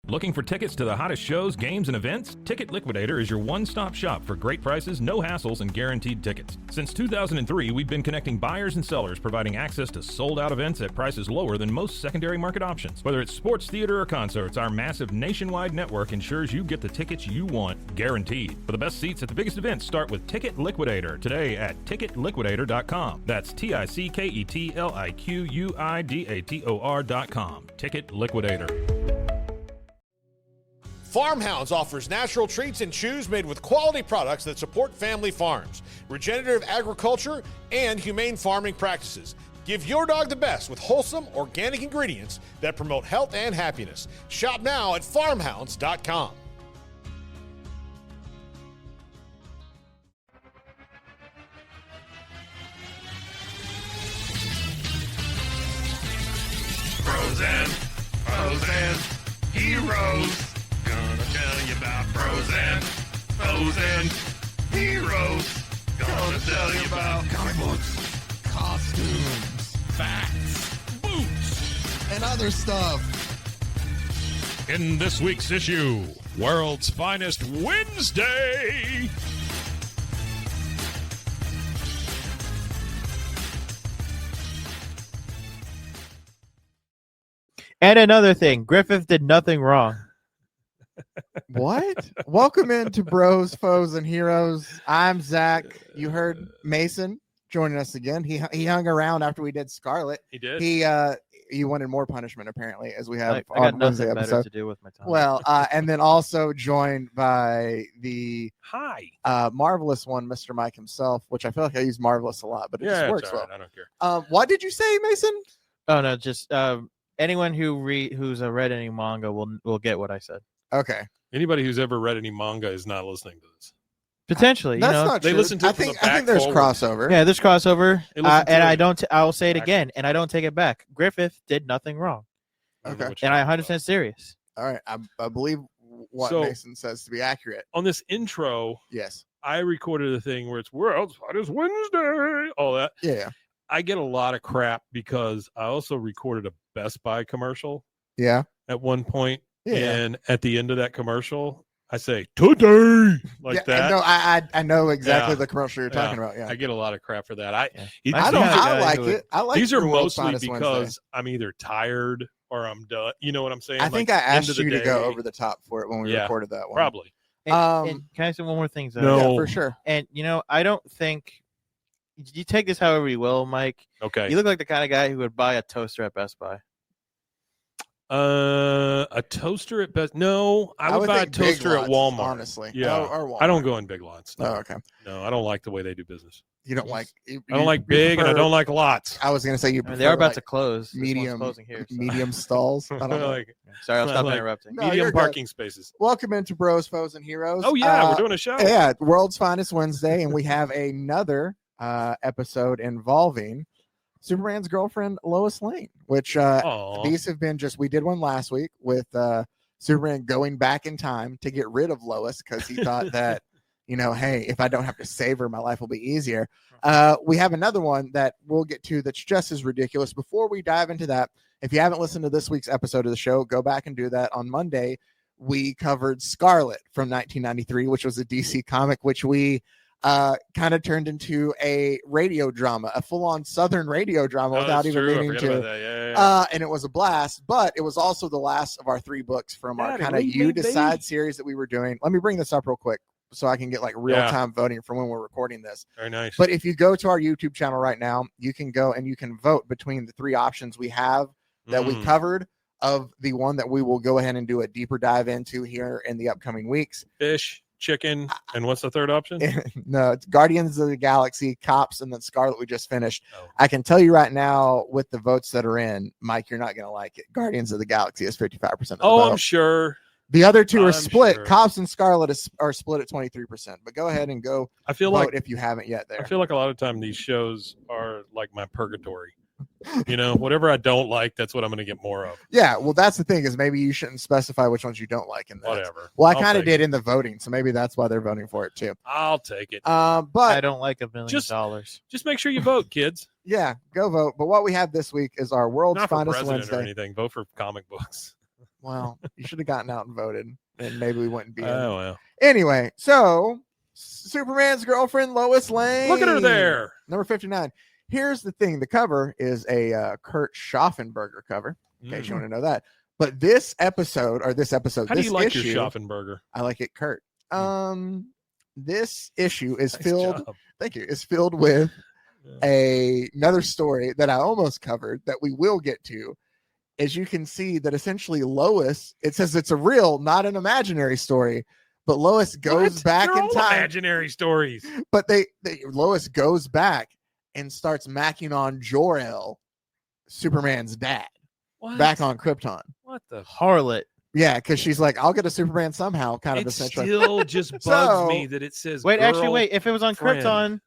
Looking for tickets to the hottest shows, games, and events? Ticket Liquidator is your one-stop shop for great prices, no hassles, and guaranteed tickets. Since 2003, we've been connecting buyers and sellers, providing access to sold-out events at prices lower than most secondary market options. Whether it's sports, theater, or concerts, our massive nationwide network ensures you get the tickets you want, guaranteed. For the best seats at the biggest events, start with Ticket Liquidator today at ticketliquidator.com. That's TICKETLIQUIDATOR.com. Ticket Liquidator. Farmhounds offers natural treats and chews made with quality products that support family farms, regenerative agriculture, and humane farming practices. Give your dog the best with wholesome, organic ingredients that promote health and happiness. Shop now at farmhounds.com. Frozen heroes. Gonna tell you about frozen heroes. Gonna tell you about comic books, costumes, facts, boots, and other stuff. In this week's issue, World's Finest Wednesday. And another thing, Griffith did nothing wrong. What? Welcome into Bros, Foes, and Heroes. I'm Zach. You heard Mason joining us again. He hung around after we did Scarlet. He did. He wanted more punishment apparently, as we have I got on Wednesday nothing better episode. to do with my time. Well, and then also joined by the marvelous one, Mr. Mike himself, which I feel like I use marvelous a lot, but it just works well. I don't care. What did you say, Mason? Oh no, just anyone who's read any manga will get what I said. Okay. Anybody who's ever read any manga is not listening to this. Potentially, That's not true. They listen to it I from think the back there's forward. crossover. Yeah, there's crossover, They listen to and it. I will say it again, and I don't take it back. Griffith did nothing wrong, I don't know Okay. what you're and I'm talking 100% serious. All right. I believe what So- Mason says to be accurate. about. On this intro, Yes. I recorded a thing where it's World's Finest Wednesday, all that. Yeah. I get a lot of crap because I also recorded a Best Buy commercial Yeah. at one point, Yeah. and at the end of that commercial, I say today like that. No, I know exactly Yeah. the commercial you're talking about. Yeah. I get a lot of crap for that. I Mike's I the don't. kind of I guy like who it. I like these are your World's mostly Finest because Wednesday. I'm either tired or I'm done. You know what I'm saying? I think Like, I end asked of the you to go day, over the top for it when we Yeah, recorded that one. probably. And can I say one more thing? Zoe? No. Yeah, for sure. And I don't think you take this however you will, Mike. Okay. You look like the kind of guy who would buy a toaster at Best Buy. A toaster at Best. No, I would buy a think Big toaster at Lots, Walmart. honestly. Yeah. Or Walmart. I don't go in Big Lots. No. Oh, okay. No, I don't like the way they do business. You don't like. I don't like big, and I don't like lots. I was gonna say you. I mean, they are about prefer, to close. This one's medium, closing here. So. medium stalls. I don't know. like Sorry, I'll stop like- interrupting. No, you're medium good. parking spaces. Welcome into Bros, Foes, and Heroes. Oh yeah, we're doing a show. Yeah, World's Finest Wednesday, and we have another episode involving Superman's girlfriend Lois Lane, which Aw. these have been we did one last week with Superman going back in time to get rid of Lois because he thought that, hey, if I don't have to save her, my life will be easier. We have another one that we'll get to that's just as ridiculous. Before we dive into that, if you haven't listened to this week's episode of the show, go back and do that. On Monday, we covered Scarlet from 1993, which was a DC comic, which we kind of turned into a radio drama, a full-on Southern radio drama without that's even true. I meaning forgot to. about that. Yeah. And it was a blast, but it was also the last of our 3 books from our Daddy, kind of leave You me Decide be. series that we were doing. Let me bring this up real quick so I can get like real-time voting from when we're recording this. Very nice. But if you go to our YouTube channel right now, you can go and you can vote between the 3 options we have that we covered of the one that we will go ahead and do a deeper dive into here in the upcoming weeks. Fish, chicken, and what's the third option? No, it's Guardians of the Galaxy, Cops, and then Scarlet we just finished. Oh. I can tell you right now with the votes that are in, Mike, you're not going to like it. Guardians of the Galaxy is 55% of the Oh, vote. I'm sure. The other 2 are I'm split. sure. Cops and Scarlet are split at 23%. But go ahead and go I feel vote like if you haven't yet there. I feel like a lot of time these shows are like my purgatory. Whatever I don't like, that's what I'm going to get more of. Yeah, well, that's the thing is maybe you shouldn't specify which ones you don't like in that. Whatever. Well, I I'll kind of take did it. in the voting, so maybe that's why they're voting for it too. I'll take it. I But don't like $1 million. Just make sure you vote, kids. yeah, go vote. But what we have this week is our World's Not for Finest president or Wednesday. anything. Vote for comic books. Well, you should have gotten out and voted, and maybe we wouldn't be. Oh well. Anyway, so Superman's girlfriend Lois Lane. Look at her there. Number 59. Here's the thing: the cover is a Curt Schaffenberger cover. In case you want to know that. But this episode, how do you like issue, your Schaffenberger? I like it, Curt. This issue is Nice filled. job. Thank you. Is filled with another story that I almost covered that we will get to. As you can see, that essentially Lois, it says it's a real, not an imaginary story, but Lois goes back They're in all time. Imaginary stories. But Lois goes back and starts macking on Jor-El, Superman's dad, What? back on Krypton. What the? Harlot. Yeah, because she's like, I'll get a Superman somehow, kind of It essentially. still just bugs So- me that it says. Wait, girl, actually, wait. If it was on friend. Krypton,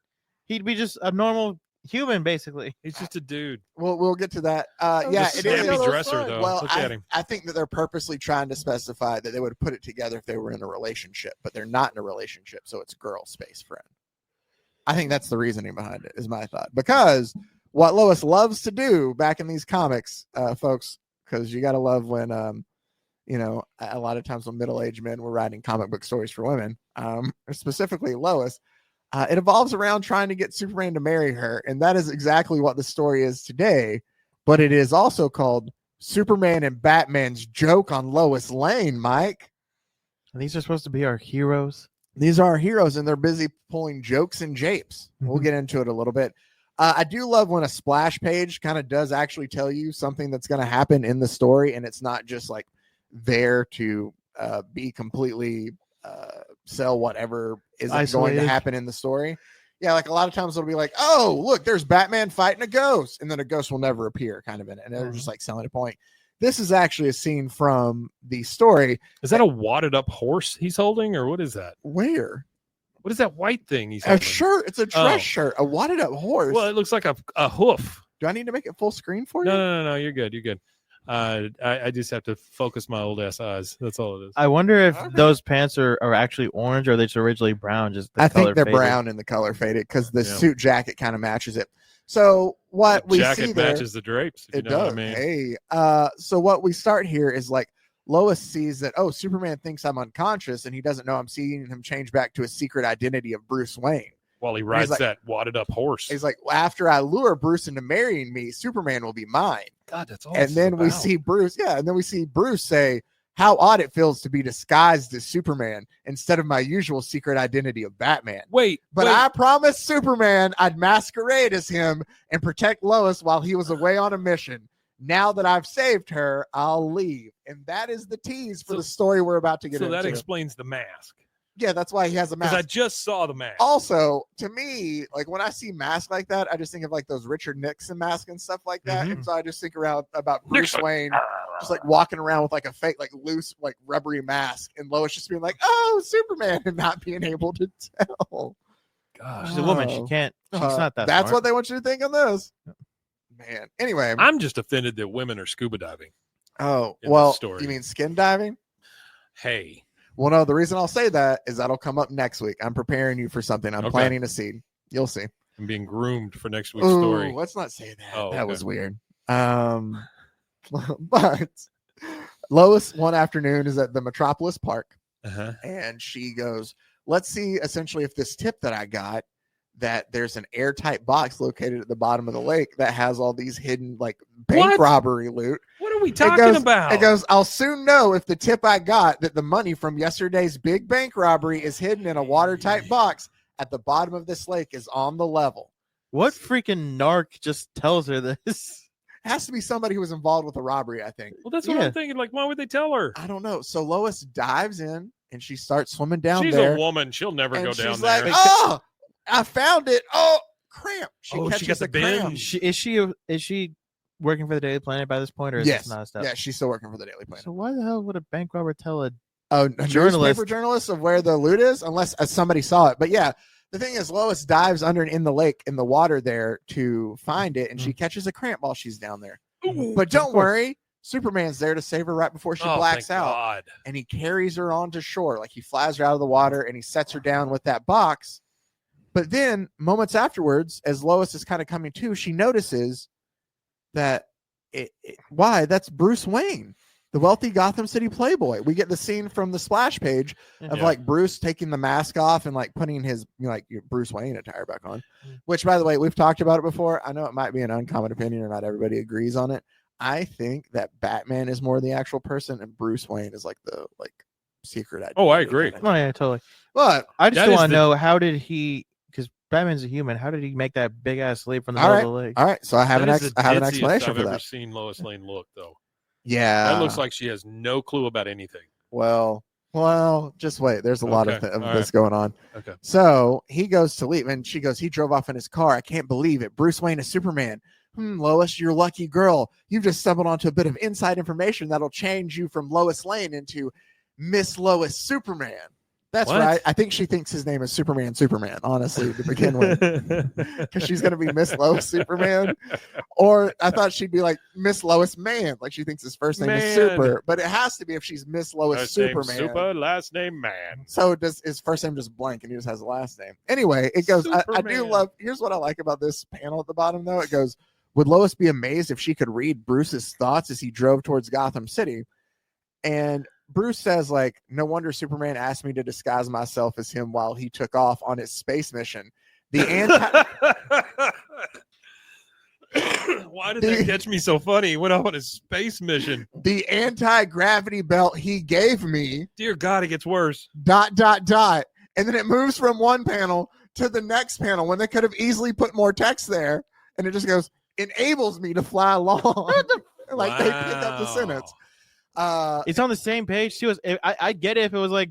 he'd be just a normal human, basically. He's just a dude. We'll get to that. Yeah, Just it is. snappy dresser though. Well, Look at him. I think that they're purposely trying to specify that they would put it together if they were in a relationship, but they're not in a relationship, so it's girl space friend. I think that's the reasoning behind it, is my thought. Because what Lois loves to do back in these comics, folks, because you got to love when, a lot of times when middle-aged men were writing comic book stories for women, specifically Lois, it evolves around trying to get Superman to marry her, and that is exactly what the story is today. But it is also called Superman and Batman's Joke on Lois Lane, Mike. And these are supposed to be our heroes. These are our heroes, and they're busy pulling jokes and japes. We'll get into it a little bit. I do love when a splash page kind of does actually tell you something that's going to happen in the story, and it's not just like there to be completely sell whatever isn't going Isolated. to happen in the story. Yeah, like a lot of times it'll be like, oh, look, there's Batman fighting a ghost, and then a ghost will never appear, kind of in it. And they're just like selling a point. This is actually a scene from the story. Is that a wadded up horse he's holding, or what is that? Where? What is that white thing he's A holding? shirt. It's a dress Oh. shirt. A wadded up horse. Well, it looks like a hoof. Do I need to make it full screen for you? No. You're good. You're good. I just have to focus my old ass eyes. That's all it is. I wonder if Okay. those pants are actually orange or are they just originally brown? Just the I think color they're faded? brown and the color faded because the Yeah. suit jacket kind of matches it. So what The we jacket see there, matches the drapes. If it you know does. what I mean. Hey, so what we start here is like Lois sees that, oh, Superman thinks I'm unconscious and he doesn't know I'm seeing him change back to a secret identity of Bruce Wayne. While he rides like- that wadded up horse. He's like, well, after I lure Bruce into marrying me, Superman will be mine. God, that's all. And this then is we about. see Bruce, and then we see Bruce say, how odd it feels to be disguised as Superman instead of my usual secret identity of Batman. Wait, But wait. I promised Superman I'd masquerade as him and protect Lois while he was away on a mission. Now that I've saved her, I'll leave. And that is the tease for So- the story we're about to get so into. that explains the mask. Yeah, that's why he has a Because mask. I just saw the mask. Also, to me, like when I see masks like that, I just think of like those Richard Nixon masks and stuff like that. Mhm. And so I just think around about Bruce Nixon. Wayne just like walking around with like a fake, like loose, like rubbery mask, and Lois just being like, "Oh, Superman," and not being able to tell. Gosh, She's a woman. She Oh. can't. She's not that. That's smart. what they want you to think on this. Man. Anyway. I'm just offended that women are scuba diving. Oh, in well, this story. you mean skin diving? Hey, Well, no, the reason I'll say that is that'll come up next week. I'm preparing you for something. I'm Okay. planting a seed. You'll see. I'm being groomed for next week's Ooh, story. let's not say that. Oh, that okay. was weird. But Lois one afternoon is at the Metropolis Park, Uh-huh. and she goes, let's see essentially if this tip that I got, that there's an airtight box located at the bottom of the lake that has all these hidden like bank What? robbery loot. What are we It talking goes- about? It goes, I'll soon know if the tip I got that the money from yesterday's big bank robbery is hidden in a watertight box at the bottom of this lake is on the level. What freaking narc just tells her this? Has to be somebody who was involved with a robbery, I think. Well, that's what Yeah. I'm thinking. Like, why would they tell her? I don't know. So Lois dives in and she starts swimming down She's there. a woman. She'll never and go she's down like, there. oh, I found it. Oh, cramp. She Oh, she catches got the a cramp. binge. Is she working for the Daily Planet by this point, or is Yes. this not a step? Yeah, she's still working for the Daily Planet. So why the hell would a bank robber tell a A journalist. newspaper journalist of where the loot is, unless somebody saw it. But yeah, the thing is, Lois dives under in the lake in the water there to find it, and she catches a cramp while she's down there. Ooh, But of don't course. worry, Superman's there to save her right before she Oh, blacks thank out, God. and he carries her onto shore. Like he flies her out of the water and he sets her down with that box. But then moments afterwards, as Lois is kind of coming to, she notices that why that's Bruce Wayne. the wealthy Gotham City playboy. We get the scene from the splash page of Yeah. like Bruce taking the mask off and like putting his Bruce Wayne attire back on, which by the way, we've talked about it before. I know it might be an uncommon opinion or not everybody agrees on it. I think that Batman is more the actual person and Bruce Wayne is like the secret identity. Oh, I agree. Oh yeah, totally. But I just That is want to the- know how did he? Because Batman's a human. How did he make that big ass leap from the all middle right, of the lake? all right. So I have That an is the I have an ditziest explanation I've for ever that. seen Lois Lane look though. Yeah, That looks like she has no clue about anything. Well, just wait. There's a lot of, Okay, of all this right. going on. Okay. So he goes to leave, and she goes, he drove off in his car. I can't believe it. Bruce Wayne is Superman. Lois, you're a lucky girl. You've just stumbled onto a bit of inside information that'll change you from Lois Lane into Miss Lois Superman. That's What? right. I think she thinks his name is Superman, honestly, to begin with. Because she's going to be Miss Lois Superman. Or I thought she'd be like Miss Lois Man. Like she thinks his first name is Man. Super. But it has to be if she's Miss Lois First name Superman. Super, last name Man. So does his first name just blank and he just has a last name. Anyway, it goes, I do Superman. love, here's what I like about this panel at the bottom though. It goes, would Lois be amazed if she could read Bruce's thoughts as he drove towards Gotham City? And Bruce says, like, no wonder Superman asked me to disguise myself as him while he took off on his space mission. The Why did that catch me so funny? He went off on his space mission. the anti-gravity belt he gave me, ... Dear God, it gets worse. And then it moves from one panel to the next panel when they could have easily put more text there. And it just goes, enables me to fly along. Like they picked up the Wow. sentence. It's on the same page too. I get it if it was like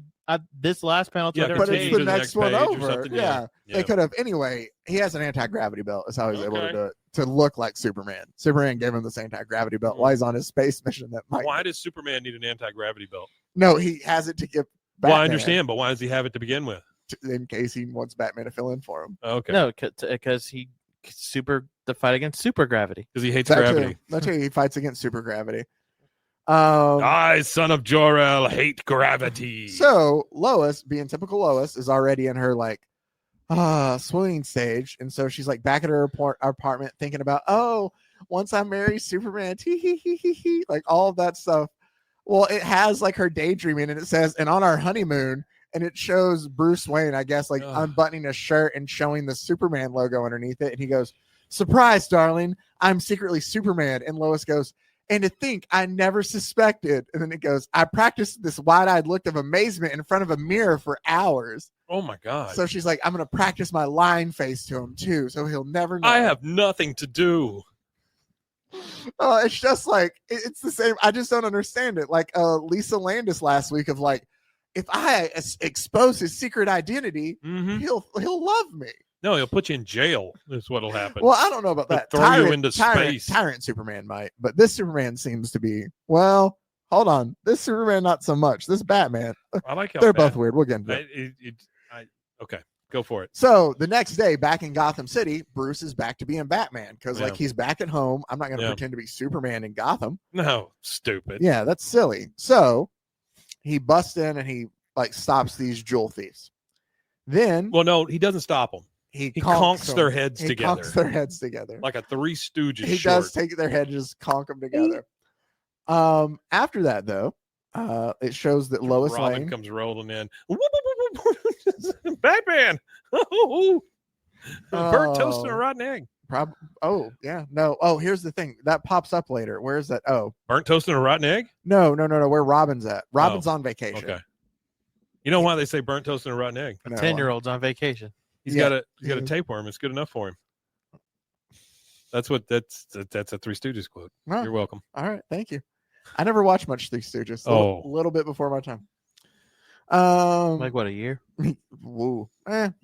this last panel. To Yeah, a different but it's change page. the to the next next one page or over. something, Yeah. yeah. They could have. Anyway, he has an anti-gravity belt. That's how he's able to Okay. do it. To look like Superman. Superman gave him this anti-gravity belt while he's on his space mission. That might. Why does Superman need an anti-gravity belt? No, he has it to give Batman. Well, I understand, but why does he have it to begin with? In case he wants Batman to fill in for him. Okay. No, because he the fight against super gravity. Because he hates That gravity. too. That's why he fights against super gravity. I, son of Jor-El, hate gravity. So Lois, being typical Lois, is already in her like swooning stage, and so she's like back at her apartment thinking about, oh, once I marry Superman, like all of that stuff. Well, it has like her daydreaming, and it says, and on our honeymoon, and it shows Bruce Wayne, I guess, like unbuttoning a shirt and showing the Superman logo underneath it, and he goes, surprise, darling, I'm secretly Superman. And Lois goes, and to think I never suspected. And then it goes, I practiced this wide-eyed look of amazement in front of a mirror for hours. Oh my God. So she's like, I'm going to practice my lying face to him too, so he'll never know. I have nothing to do. Oh, it's just like, it's the same. I just don't understand it. Like Lisa Landis last week of like, if I expose his secret identity, Mhm. he'll love me. No, he'll put you in jail. Is what'll happen. Well, I don't know about He'll that. throw you into space. Tyrant Superman might, but this Superman seems to be, well, hold on. This Superman, not so much. This Batman, I like how they're bad- both weird. We'll get into it. Okay, go for it. So the next day, back in Gotham City, Bruce is back to being Batman because, like, Yeah. he's back at home. I'm not going to Yeah. pretend to be Superman in Gotham. No, stupid. Yeah, that's silly. So he busts in and he like stops these jewel thieves. Then Well, no, he doesn't stop them. he He conks conks their them. heads He together. conks their heads together. Like a Three Stooges He short. does take their head and just conk them together. After that, though, it shows that Lois Robin Lane. comes rolling in. Batman. Burnt toast and a Oh. rotten egg. Oh yeah, no. Oh, here's the thing that pops up later. Where is that? Oh, Burnt toast and a rotten egg? no. Where Robin's at? Robin's on vacation. Okay. You know why they say burnt toast and a rotten egg? No. 10-year-old's on vacation. He's Yeah. got a tapeworm. It's good enough for him. That's a Three Stooges quote. Oh, You're welcome. all right, thank you. I never watched much Three Stooges. Oh. A little bit before my time. Like what, a year? Woo.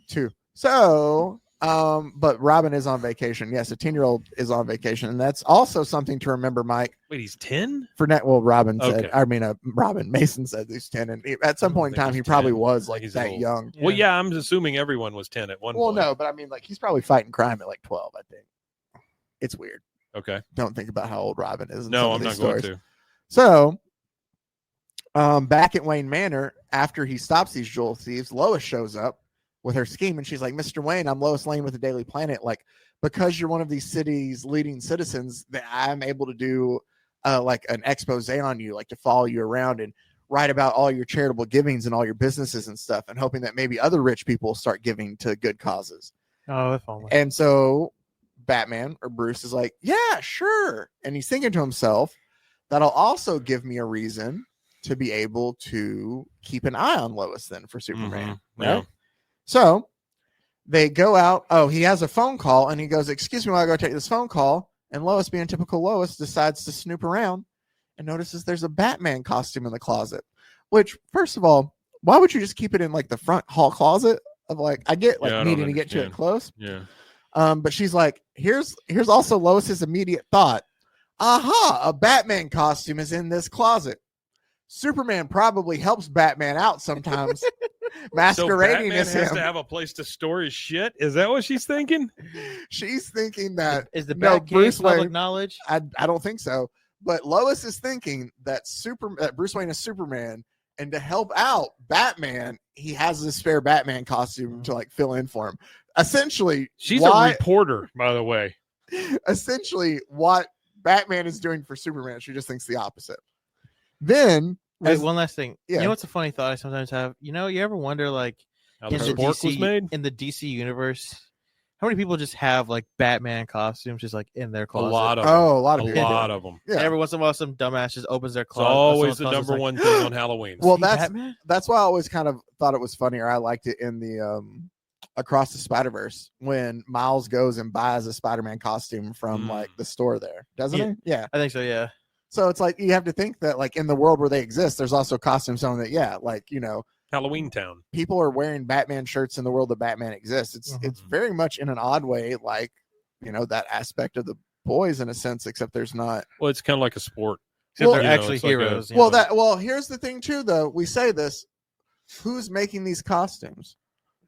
2. So, but Robin is on vacation. Yes, a 10-year-old is on vacation, and that's also something to remember, Mike. Wait, he's 10? For net, well, Robin said. Okay. I mean, Robin Mason said he's 10, and at some I point in think time, he he's probably 10. was like He's that old. young. Well, yeah, I'm assuming everyone was 10 at one Well, point. no, but I mean, like he's probably fighting crime at like 12. I think it's weird. Okay. Don't think about how old Robin is. in No, some I'm of not these going stories. to. So, back at Wayne Manor, after he stops these jewel thieves, Lois shows up with her scheme, and she's like, "Mr. Wayne, I'm Lois Lane with the Daily Planet. Like, because you're one of these city's leading citizens, that I'm able to do like an expose on you, like to follow you around and write about all your charitable givings and all your businesses and stuff, and hoping that maybe other rich people start giving to good causes. Oh, if only. And so Batman or Bruce is like, yeah, sure. And he's thinking to himself, that'll also give me a reason to be able to keep an eye on Lois then for Superman. Yeah. Right? So they go out. Oh, he has a phone call and he goes, excuse me while I go take this phone call. And Lois, being typical Lois, decides to snoop around and notices there's a Batman costume in the closet. Which, first of all, why would you just keep it in like the front hall closet of like, I get like I needing don't to get to it understand. close. Yeah. But she's like, here's also Lois's immediate thought. Aha, a Batman costume is in this closet. Superman probably helps Batman out sometimes, So masquerading Batman as has him. to have a place to store his shit. Is that what she's thinking? She's thinking that Is the no, Batcave Bruce public Wayne. knowledge? I don't think so. But Lois is thinking that Bruce Wayne is Superman, and to help out Batman, he has a spare Batman costume to like fill in for him. Essentially, She's a reporter, by the way. essentially what Batman is doing for Superman. She just thinks the opposite. Then, Wait, one last thing. yeah. You know what's a funny thought I sometimes have? You know, you ever wonder, like, How in the the spork was DC made? in the DC universe, how many people just have like Batman costumes just like in their A closet? lot of them. a lot of A people. lot of them. Yeah. And every once in a while, some dumbass just opens their It's closet. always the someone's number closet's one thing on Halloween. Well, "See that's Batman?" that's why I always kind of thought it was funny, or I liked it in the Across the Spider-Verse when Miles goes and buys a Spider-Man costume from like the store there, doesn't Yeah. he? Yeah. I think so. Yeah. So it's like you have to think that like in the world where they exist, there's also costumes showing that like Halloween Town. people are wearing Batman shirts in the world that Batman exists. It's very much in an odd way like that aspect of the boys in a sense, except there's not. Well, it's kind of like a sport. Except Well, they're actually it's like a- heroes. you Well, know. here's the thing too, though. We say this. Who's making these costumes?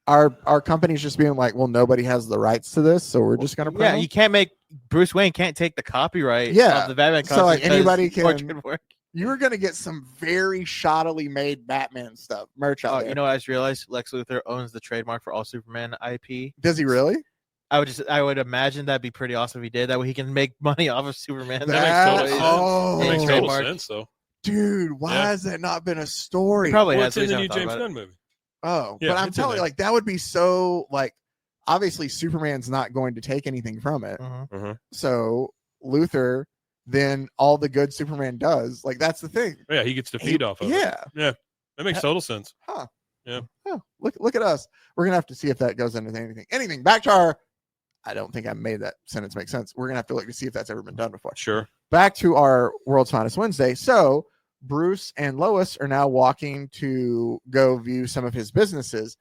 Our company's just being like, well, nobody has the rights to this, so we're just gonna print Yeah, them? you can't make Bruce Wayne can't take the copyright Yeah. of the Batman So, costume. like, anybody because can- portrait work. You're gonna get some very shoddily made Batman stuff merch out Oh, there. you know, I just realized Lex Luthor owns the trademark for all Superman IP. Does he really? I would imagine that'd be pretty awesome if he did. That way he can make money off of Superman. That makes total sense. oh, That makes total trademark. sense, though. dude, why Yeah. has that not been a story? He probably Well, has. it's in so the he's new not James thought about Gunn movie. Oh, Yeah, but I'm it's in telling you, there. like that would be so like. Obviously, Superman's not going to take anything from it. it. Mhm. So Luthor, then all the good Superman does, like that's the thing. Yeah, he gets to feed off of it. Yeah. That makes total sense. Huh. Yeah. Huh. Look at us. We're gonna have to see if that goes into anything. Anything. Back to our. I don't think I made that sentence make sense. We're gonna have to look to see if that's ever been done before. Sure. Back to our World's Finest Wednesday. So Bruce and Lois are now walking to go view some of his businesses,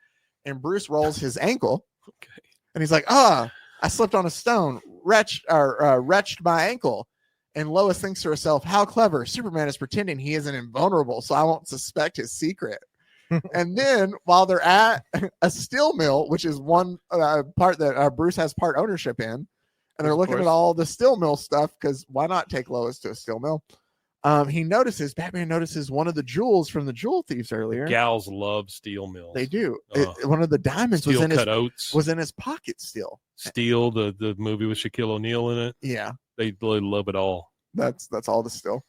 and Bruce rolls his ankle. Okay. And he's like, I slipped on a stone, wretched my ankle. And Lois thinks to herself, how clever. Superman is pretending he isn't invulnerable, so I won't suspect his secret. And then while they're at a steel mill, which is one part that Bruce has part ownership in, and they're Of looking at course. all the steel mill stuff, because why not take Lois to a steel mill? Batman notices one of the jewels from the jewel thieves earlier. Gals love steel mills. They do. Oh. One of the diamonds was Steel in his cutouts. was in his pocket still. Steel, the movie with Shaquille O'Neal in it. Yeah, They love it all. that's all the still.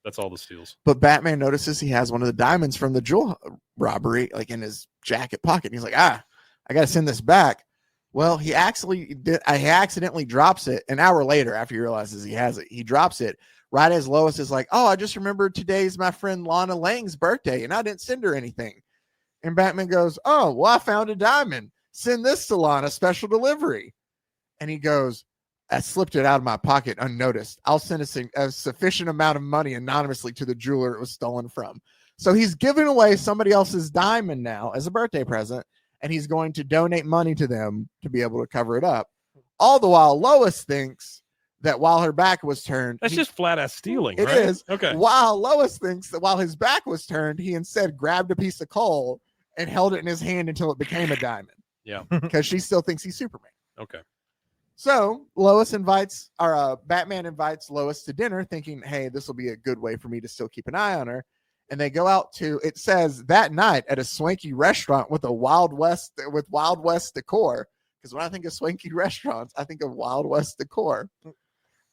That's all the steals. But Batman notices he has one of the diamonds from the jewel robbery, like in his jacket pocket. And he's like, I got to send this back. Well, he accidentally drops it an hour later after he realizes he has it. He drops it right as Lois is like, I just remembered today's my friend Lana Lang's birthday and I didn't send her anything. And Batman goes, I found a diamond. Send this to Lana, special delivery. And he goes, I slipped it out of my pocket unnoticed. I'll send a sufficient amount of money anonymously to the jeweler it was stolen from. So he's giving away somebody else's diamond now as a birthday present, and he's going to donate money to them to be able to cover it up. All the while, Lois thinks that while her back was turned, That's just flat ass stealing, It right? is. Okay. While Lois thinks that while his back was turned, he instead grabbed a piece of coal and held it in his hand until it became a diamond. Yeah. Because she still thinks he's Superman. Okay. So Batman invites Lois to dinner, thinking, hey, this will be a good way for me to still keep an eye on her. And they go out to, it says that night at a swanky restaurant with Wild West decor. Because when I think of swanky restaurants, I think of Wild West decor.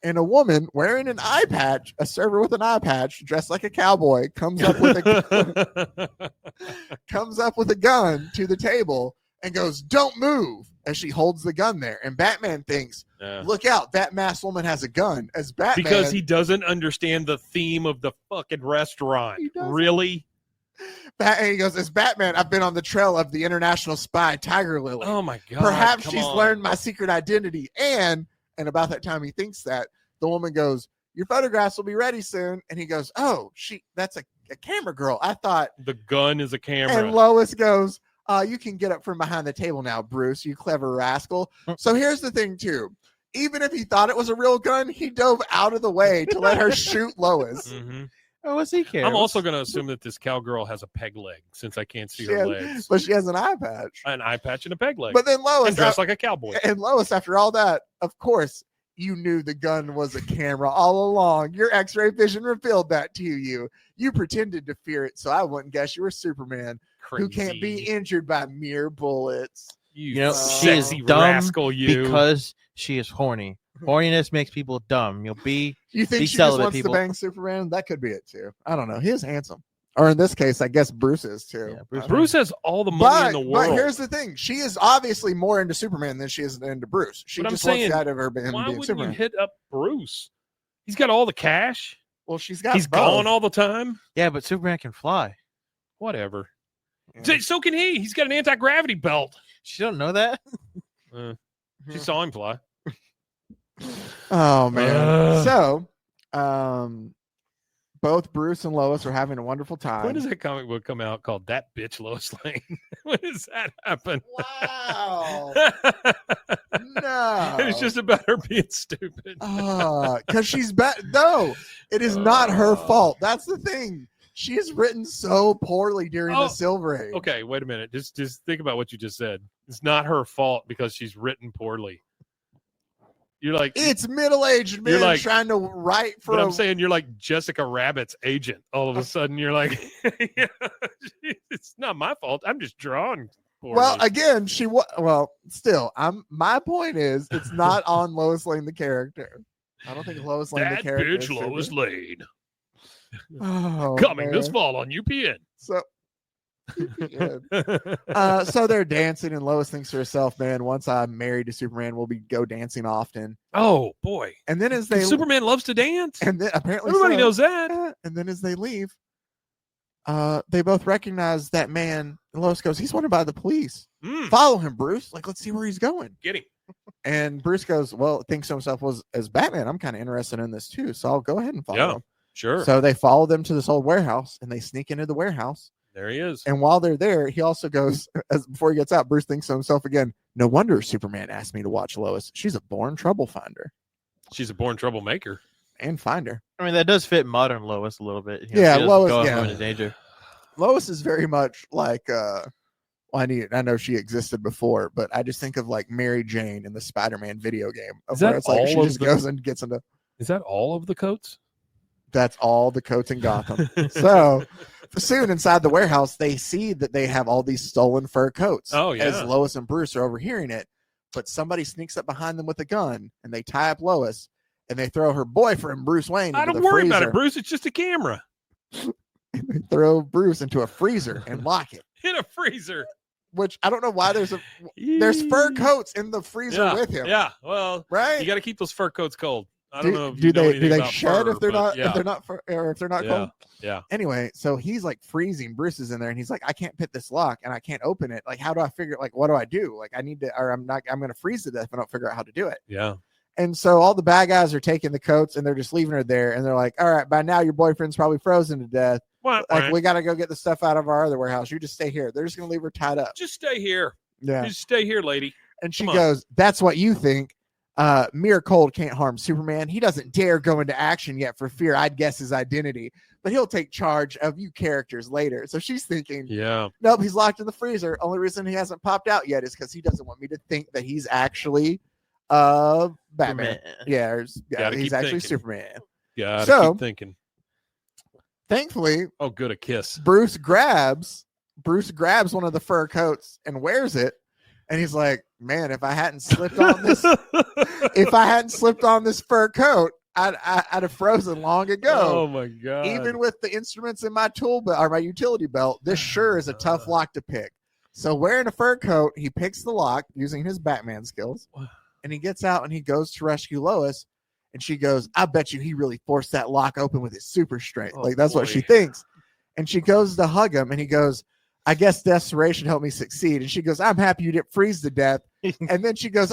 And a woman wearing an eye patch, a server with an eye patch, dressed like a cowboy, comes up with a gun to the table and goes, "Don't move," as she holds the gun there. And Batman thinks, look out, that masked woman has a gun. As Batman, because he doesn't understand the theme of the fucking restaurant. Really? And he goes, as Batman, I've been on the trail of the international spy Tiger Lily. Oh my God. Perhaps she's learned my secret identity. And about that time he thinks that, the woman goes, "Your photographs will be ready soon." And he goes, "Oh, that's a camera girl. I thought the gun is a camera." And Lois goes, "You can get up from behind the table now, Bruce, you clever rascal." So here's the thing too. Even if he thought it was a real gun, he dove out of the way to let her shoot Lois. Mm-hmm. Oh, what's he care? I'm also going to assume that this cowgirl has a peg leg, since I can't see her legs. But she has an eye patch. An eye patch and a peg leg. But then Lois, and dressed like a cowboy. And Lois, after all that, of course, you knew the gun was a camera all along. Your X-ray vision revealed that to you. You pretended to fear it, so I wouldn't guess you were Superman, who can't be injured by mere bullets. You know, she is dumb rascal, because she is horny. Horniness makes people dumb. You think she just celibate wants people. to bang Superman? That could be it too. I don't know. He is handsome. Or in this case, I guess Bruce is too. Yeah, Bruce has all the money in the world. But here's the thing: she is obviously more into Superman than she is into Bruce. She just wants the idea of her being why wouldn't Superman. you hit up Bruce? He's got all the cash. Well, she's got. He's both. gone all the time. Yeah, but Superman can fly. Whatever. Yeah. So can he. He's got an anti-gravity belt. She don't know that. She saw him fly. Oh man! So, both Bruce and Lois are having a wonderful time. When does that comic book come out called That Bitch Lois Lane? When does that happen? Wow! No, And it's just about her being stupid. Because she's bad. No, it is not her fault. That's the thing. She is written so poorly during the Silver Age. Okay, wait a minute. Just think about what you just said. It's not her fault because she's written poorly. You're like, it's middle-aged men trying to write for. But I'm saying you're like Jessica Rabbit's agent. All of a sudden, you're like, it's not my fault. I'm just drawing. Poorly. Well, again, still, my point is, it's not on Lois Lane the character. I don't think Lois Lane the character. That bitch Lois Lane. Oh, coming this fall on UPN. So. So they're dancing, and Lois thinks to herself, "Man, once I'm married to Superman, we'll go dancing often." Oh boy! And then Superman loves to dance, and then apparently everybody knows that. And then as they leave, they both recognize that man. And Lois goes, "He's wanted by the police. Follow him, Bruce. Like, let's see where he's going. Get him." And Bruce goes, "Well, thinks to himself, as Batman, I'm kind of interested in this too, so I'll go ahead and follow him." Sure. So they follow them to this old warehouse, and they sneak into the warehouse. There he is. And while they're there, he also goes, before he gets out, Bruce thinks to himself again, "No wonder Superman asked me to watch Lois. She's a born trouble finder." She's a born troublemaker. And finder. I mean, that does fit modern Lois a little bit. Yeah, Lois, go into danger. Lois is very much like, I know she existed before, but I just think of like Mary Jane in the Spider-Man video game. Where it's like she just goes and gets into. Is that all of the coats? That's all the coats in Gotham. So soon inside the warehouse, they see that they have all these stolen fur coats. Oh, yeah. As Lois and Bruce are overhearing it. But somebody sneaks up behind them with a gun, and they tie up Lois, and they throw her boyfriend, Bruce Wayne, into don't the worry freezer. about it, Bruce. It's just a camera. And they throw Bruce into a freezer and lock it. In a freezer. Which I don't know why there's fur coats in the freezer with him. Yeah, well, right. You got to keep those fur coats cold. I don't know. If do they about shed fur, if they're not yeah. if they're not or if they're not cold? Yeah. Anyway, so he's like freezing. Bruce is in there, and he's like, "I can't put this lock, and I can't open it. Like, how do I figure? Like, what do I do? Like, I need to, or I'm going to freeze to death if I don't figure out how to do it." Yeah. And so all the bad guys are taking the coats, and they're just leaving her there, and they're like, "All right, by now your boyfriend's probably frozen to death. Like, we got to go get the stuff out of our other warehouse. You just stay here." They're just going to leave her tied up. Just stay here. Yeah. Just stay here, lady. And she goes, "That's what you think. Mere cold can't harm Superman. He doesn't dare go into action yet for fear I'd guess his identity, but he'll take charge of you characters later." So she's thinking, nope, he's locked in the freezer. Only reason he hasn't popped out yet is because he doesn't want me to think that he's actually Batman. Superman. Yeah, he's actually thinking. Superman. Keep thinking. Thankfully, good, a kiss. Bruce grabs one of the fur coats and wears it, and he's like, man, if I hadn't slipped on this fur coat, I'd have frozen long ago. Oh my god! Even with the instruments in my tool belt or my utility belt, this sure is a tough lock to pick. So wearing a fur coat, he picks the lock using his Batman skills, and he gets out and he goes to rescue Lois. And she goes, I bet you he really forced that lock open with his super strength. Oh, like, that's boy. what she thinks. And she goes to hug him, and he goes, I guess desperation helped me succeed. And she goes, I'm happy you didn't freeze to death. And then she goes,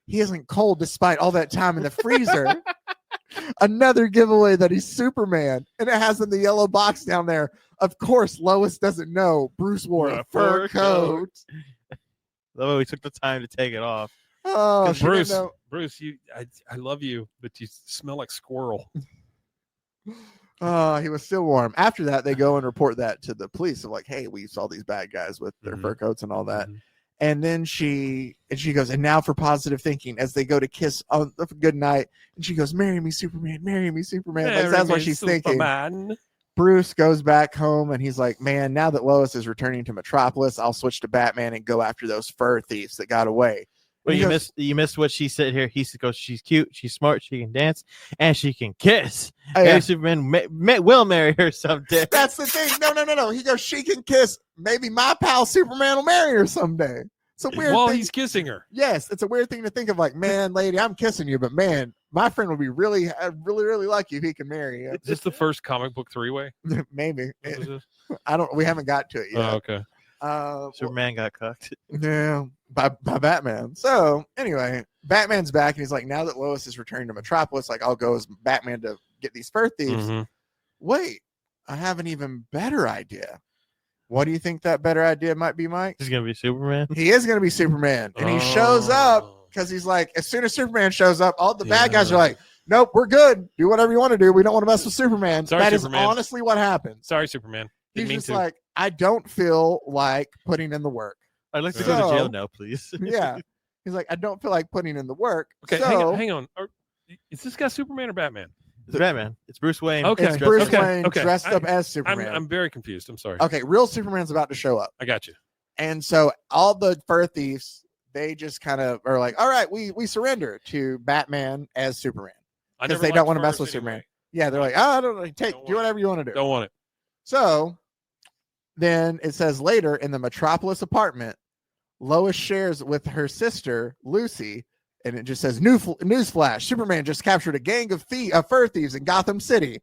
he isn't cold despite all that time in the freezer. Another giveaway that he's Superman. And it has in the yellow box down there. Of course, Lois doesn't know Bruce wore a fur coat. Though we took the time to take it off. Oh, she didn't Bruce, know. Bruce, I love you, but you smell like squirrel. Oh, he was still warm. After that, they go and report that to the police of like, hey, we saw these bad guys with their fur coats and all that. And then she goes, and now for positive thinking, as they go to kiss on the good night, and she goes, marry me, Superman, marry me, Superman. Like, that's what she's thinking. Bruce goes back home and he's like, man, now that Lois is returning to Metropolis, I'll switch to Batman and go after those fur thieves that got away. Well, you missed what she said here. He goes, she's cute, she's smart, she can dance, and she can kiss. Oh, yeah. Maybe Superman will marry her someday. That's the thing. No. He goes, she can kiss. Maybe my pal Superman will marry her someday. It's a weird While thing. he's kissing her. Yes, it's a weird thing to think of. Like, man, lady, I'm kissing you, but man, my friend would be really lucky if he can marry you. Is this the first comic book three-way? Maybe. What was this? We haven't got to it yet. Oh, okay. Superman got cucked. Yeah, by Batman. So anyway, Batman's back and he's like, now that Lois is returning to Metropolis, like, I'll go as Batman to get these fur thieves. Wait, I have an even better idea. What do you think that better idea might be, Mike? He's gonna be Superman. He is gonna be Superman, and he shows up because he's like, as soon as Superman shows up, all the bad guys are like, nope, we're good. Do whatever you want to do. We don't want to mess with Superman. Sorry, that Superman. is honestly what happens. Sorry, Superman. He's Didn't just mean to. like, I don't feel like putting in the work. I'd like to go to jail now, please. Yeah. He's like, I don't feel like putting in the work. Okay, so, hang on. Is this guy Superman or Batman? It's Batman. It's Bruce Wayne. Okay. It's Bruce Okay. Wayne Okay. dressed up as Superman. I'm very confused. I'm sorry. Okay, real Superman's about to show up. I got you. And so all the fur thieves, they just kind of are like, all right, we surrender to Batman as Superman. Because they don't want to mess with Superman. Yeah, they're like, I don't know, do whatever you want to do. Don't want it. So then it says later in the Metropolis apartment, Lois shares with her sister, Lucy, and it just says, newsflash, Superman just captured a gang of fur thieves in Gotham City.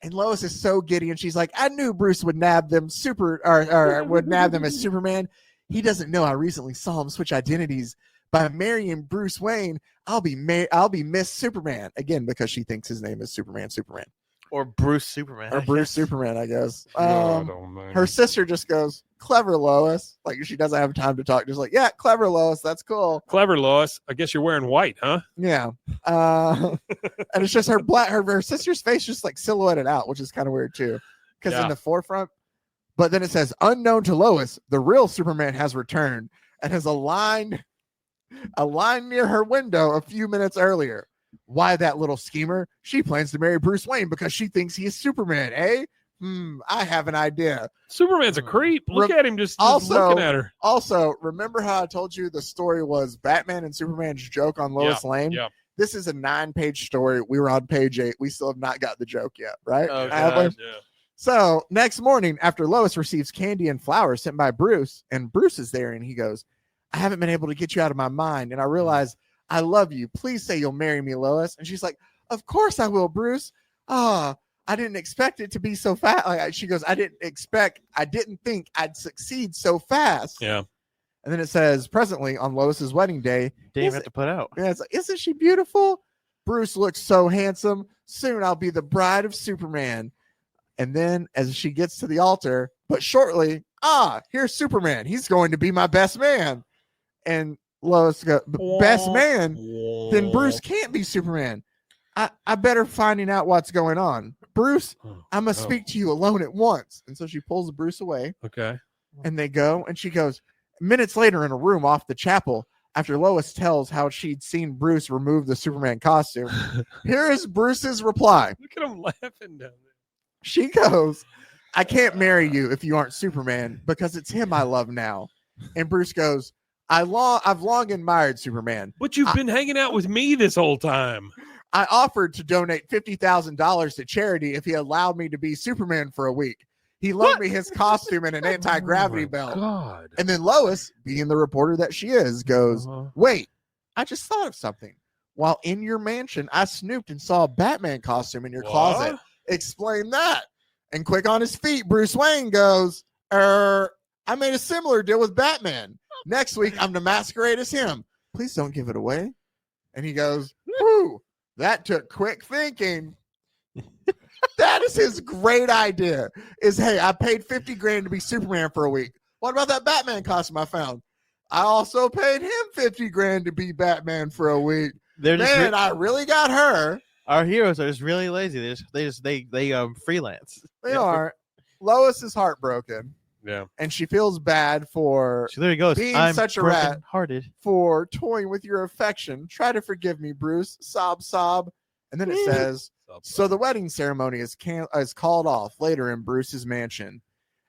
And Lois is so giddy, and she's like, I knew Bruce would nab them would nab them as Superman. He doesn't know I recently saw him switch identities. By marrying Bruce Wayne, I'll be Miss Superman. Again, because she thinks his name is Superman. Or Bruce Superman. Or Bruce Superman, I guess. I don't know. Her sister just goes, clever Lois. Like, she doesn't have time to talk. Just like, yeah, clever Lois. That's cool. Clever, Lois. I guess you're wearing white, huh? Yeah. And it's just her sister's face just like silhouetted out, which is kind of weird too. Because in the forefront, but then it says, unknown to Lois, the real Superman has returned and has aligned near her window a few minutes earlier. Why that little schemer? She plans to marry Bruce Wayne because she thinks he is Superman, eh? I have an idea. Superman's a creep. Look at him just looking at her. Also, remember how I told you the story was Batman and Superman's joke on Lois Lane? Yeah. This is a 9-page story. We were on page 8. We still have not got the joke yet, right? Oh, Adler? God. Yeah. So next morning, after Lois receives candy and flowers sent by Bruce, and Bruce is there, and he goes, I haven't been able to get you out of my mind, and I realize I love you. Please say you'll marry me, Lois. And she's like, of course I will, Bruce. I didn't expect it to be so fast. Like, she goes, I didn't think I'd succeed so fast. Yeah. And then it says, presently on Lois's wedding day. Didn't even have to put out. Yeah, it's like, isn't she beautiful? Bruce looks so handsome. Soon I'll be the bride of Superman. And then as she gets to the altar, but shortly, here's Superman. He's going to be my best man. And Lois goes, best man? Then Bruce can't be Superman. I better finding out what's going on. Bruce, I must speak to you alone at once. And so she pulls Bruce away. Okay. And they go, and she goes, minutes later in a room off the chapel, after Lois tells how she'd seen Bruce remove the Superman costume, here is Bruce's reply. Look at him laughing down there. She goes, I can't marry you if you aren't Superman because it's him I love now. And Bruce goes, I've long admired Superman. But you've been hanging out with me this whole time. I offered to donate $50,000 to charity if he allowed me to be Superman for a week. He loaned me his costume and an anti-gravity belt. God. And then Lois, being the reporter that she is, goes, wait, I just thought of something. While in your mansion, I snooped and saw a Batman costume in your closet. Explain that. And quick on his feet, Bruce Wayne goes, I made a similar deal with Batman. Next week, I'm to masquerade as him. Please don't give it away. And he goes, whew, that took quick thinking. That is his great idea. Is, hey, I paid $50,000 to be Superman for a week. What about that Batman costume I found? I also paid him $50,000 to be Batman for a week. Man, I really got her. Our heroes are just really lazy. They freelance. They are. Lois is heartbroken. Yeah. And she feels bad for there he goes. being I'm such a rat, hearted for toying with your affection. Try to forgive me, Bruce. Sob, sob. And then it says, so the wedding ceremony is called off later in Bruce's mansion.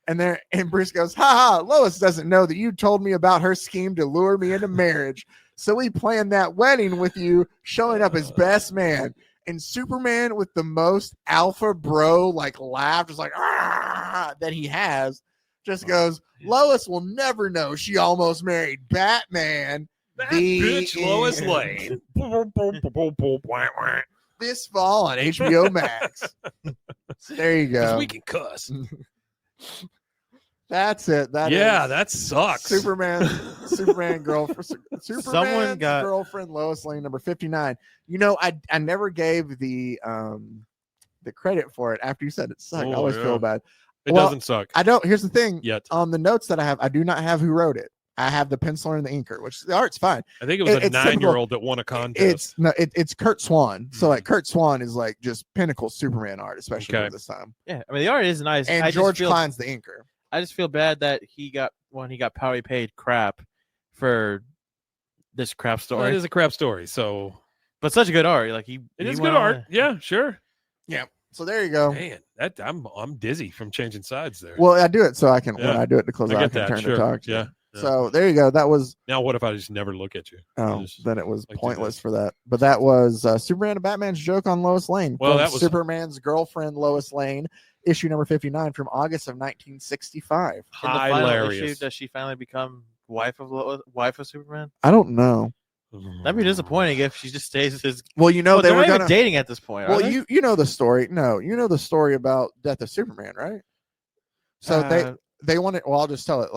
And Bruce goes, ha ha, Lois doesn't know that you told me about her scheme to lure me into marriage. So we planned that wedding with you showing up as best man. And Superman, with the most alpha bro laugh, just that he has, just goes, Lois will never know she almost married Batman. That bitch Lois Lane. This fall on HBO Max. So there you go. We can cuss. That's it. That sucks. Superman's girlfriend Lois Lane, number 59. You know, I never gave the credit for it after you said it sucked. I always feel bad. It doesn't suck. I don't. Here's the thing. Yet on the notes that I have, I do not have who wrote it. I have the penciler and the inker, which the art's fine. I think it was a 9-year-old that won a contest. It's Curt Swan. So Curt Swan is just pinnacle Superman art, especially at this time. Yeah, I mean the art is nice. And George Klein's the inker. I just feel bad that he got probably paid crap for this crap story. Well, it is a crap story, so but such a good art. It is good art. Yeah, sure. Yeah. So there you go. Man, I'm dizzy from changing sides there. Well, I do it so I can when I do it to close out, I can turn to talk. Yeah. So there you go. That was. Now, what if I just never look at you? Oh, then it was pointless for that. But that was Superman and Batman's joke on Lois Lane. Well, that was Superman's girlfriend Lois Lane, issue number 59 from August of 1965. In the final issue, does she finally become wife of Superman? I don't know. That'd be disappointing if she just stays his. Well, they were not even dating at this point. Well, you know the story. No, you know the story about Death of Superman, right? So they wanted. Well, I'll just tell it.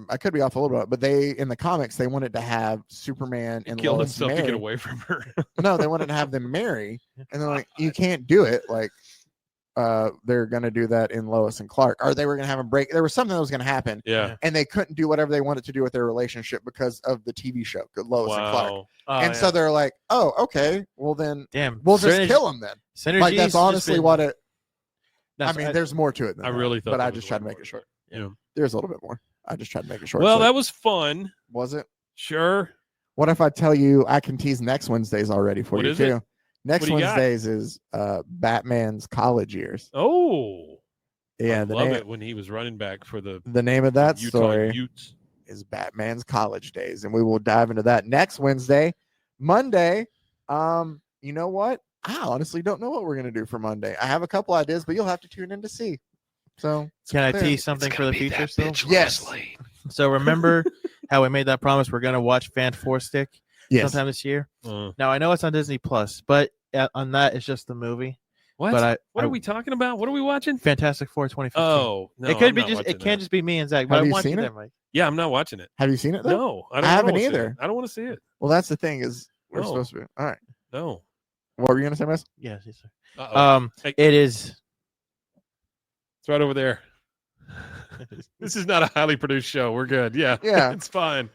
I could be off a little bit, but in the comics they wanted to have Superman and killed Lois himself marry. to get away from her. No, they wanted to have them marry, and they're like, you can't do it. They're going to do that in Lois and Clark, or they were going to have them break. There was something that was going to happen, and they couldn't do whatever they wanted to do with their relationship because of the TV show Lois and Clark. So they're like, oh, okay, well then, we'll just kill him then. Synergy's that's honestly what it. I mean, there's more to it than I really thought, but I just tried to make it short. Yeah, there's a little bit more. I just tried to make it short. Well, that was fun. Was it? Sure. What if I tell you I can tease next Wednesdays already for What you is too? it? Next Wednesdays is Batman's college years. Oh, yeah. I love it when he was running back for the name of that Utah story Utes. is Batman's college days, and we will dive into that next Wednesday. Monday, you know what? I honestly don't know what we're gonna do for Monday. I have a couple ideas, but you'll have to tune in to see. So can I tease something for the future still? Yes. So remember how we made that promise? We're gonna watch Fantastic sometime this year. Now I know it's on Disney Plus, but on that it's just the movie. What? But what are we talking about? What are we watching? Fantastic Four 2015. Oh, no, it could be just. It can't just be me and Zach. But Have I you want seen you it? there, Mike. Yeah, I'm not watching it. Have you seen it? Though? No, I haven't either. I don't want to see it. Well, that's the thing is we're No. supposed to be. All right. No. What were you gonna say, Miss? Yes, sir. Hey, It is. it's right over there. This is not a highly produced show. We're good. Yeah. Yeah. It's fine.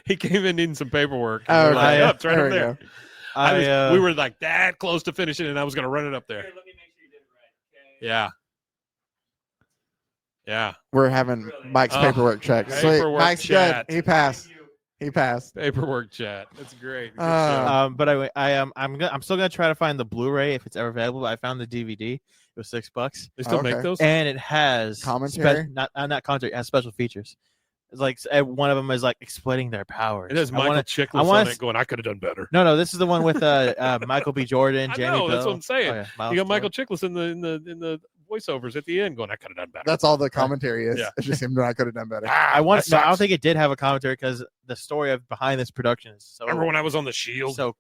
He came in needing some paperwork. Oh, We're like, okay. it's right There over we there. go. We were like that close to finishing, and I was going to run it up there. Let me make sure you did it right. Okay. Yeah. Yeah. We're having Mike's paperwork check. Sweet. Paperwork Mike's chat. good. He passed. He passed. Paperwork chat. That's great. Good show. But anyway, I'm still gonna try to find the Blu-ray if it's ever available. I found the DVD. It was $6, They still okay. make those? and it has Commentary? not commentary. It has special features. It's like one of them is like explaining their powers. It has I Michael wanna- Chiklis on it going, I could have done better. No, this is the one with Michael B. Jordan, I Jamie know, that's Bell. what I'm saying. Oh, yeah, Miles You got Michael Teller. Chiklis in the voiceovers at the end going, I could have done better. That's all the commentary is. Yeah. It's just him that I could have done better. I want. that No, I don't sucks. think it did have a commentary because the story of behind this production is so Remember when I was on the Shield? so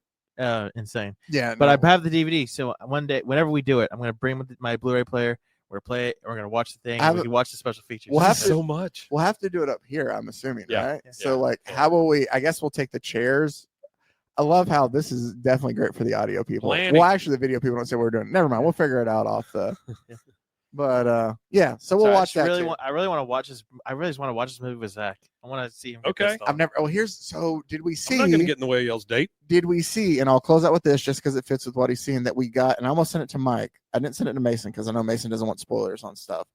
insane. Yeah, But no. I have the DVD, so one day, whenever we do it, I'm gonna bring my Blu-ray player. We're gonna play it. We're gonna watch the thing. I And we have can watch the special features. We'll have to- so much. We'll have to do it up here, I'm assuming, Yeah. right? Yeah. So, like, how will we? I guess we'll take the chairs. I love how this is definitely great for the audio people. Planning. Well, actually, the video people don't say what we're doing. Never mind. We'll figure it out off the. But yeah, so we'll So watch that. I really too. want. I really want to watch this. I really just want to watch this movie with Zach. I want to see him. Get Okay. pissed off. I've never. Oh, here's. So did we see? I'm not going to get in the way of y'all's date. Did we see? And I'll close out with this just because it fits with what he's seeing that we got. And I almost sent it to Mike. I didn't send it to Mason because I know Mason doesn't want spoilers on stuff.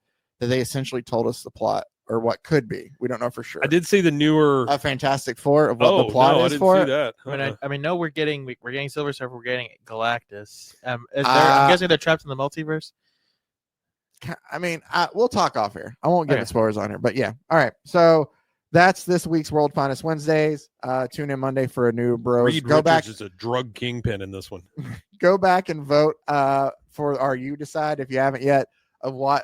That they essentially told us the plot or what could be. We don't know for sure. I did see the newer. A Fantastic Four of what the plot no, I is didn't for see it. that. I mean, no, we're getting Silver Surfer. We're getting Galactus. I'm Uh, guessing they're trapped in the multiverse. I mean, we'll talk off here. I won't get Okay. the spoilers on here, but yeah. All right. So that's this week's World Finest Wednesdays. Tune in Monday for a new Bros. Reed Go Richards back, is a drug kingpin in this one. go back and vote for our You Decide if you haven't yet of what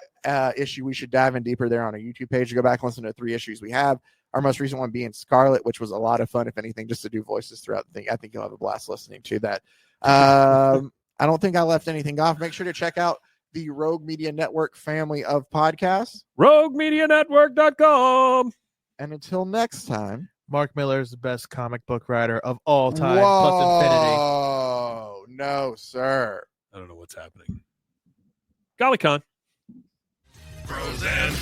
issue we should dive in deeper there on our YouTube page. Go back and listen to 3 issues we have. Our most recent one being Scarlet, which was a lot of fun, if anything, just to do voices throughout the thing. I think you'll have a blast listening to that. I don't think I left anything off. Make sure to check out the Rogue Media Network family of podcasts. RogueMediaNetwork.com. And until next time, Mark Miller is the best comic book writer of all time, plus infinity. Whoa, no, sir. I don't know what's happening. Golly con. Frozen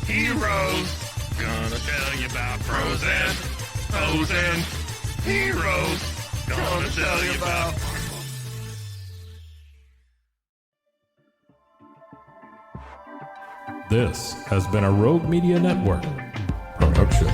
heroes. Gonna tell you about frozen heroes. Gonna tell you about. This has been a Rogue Media Network production.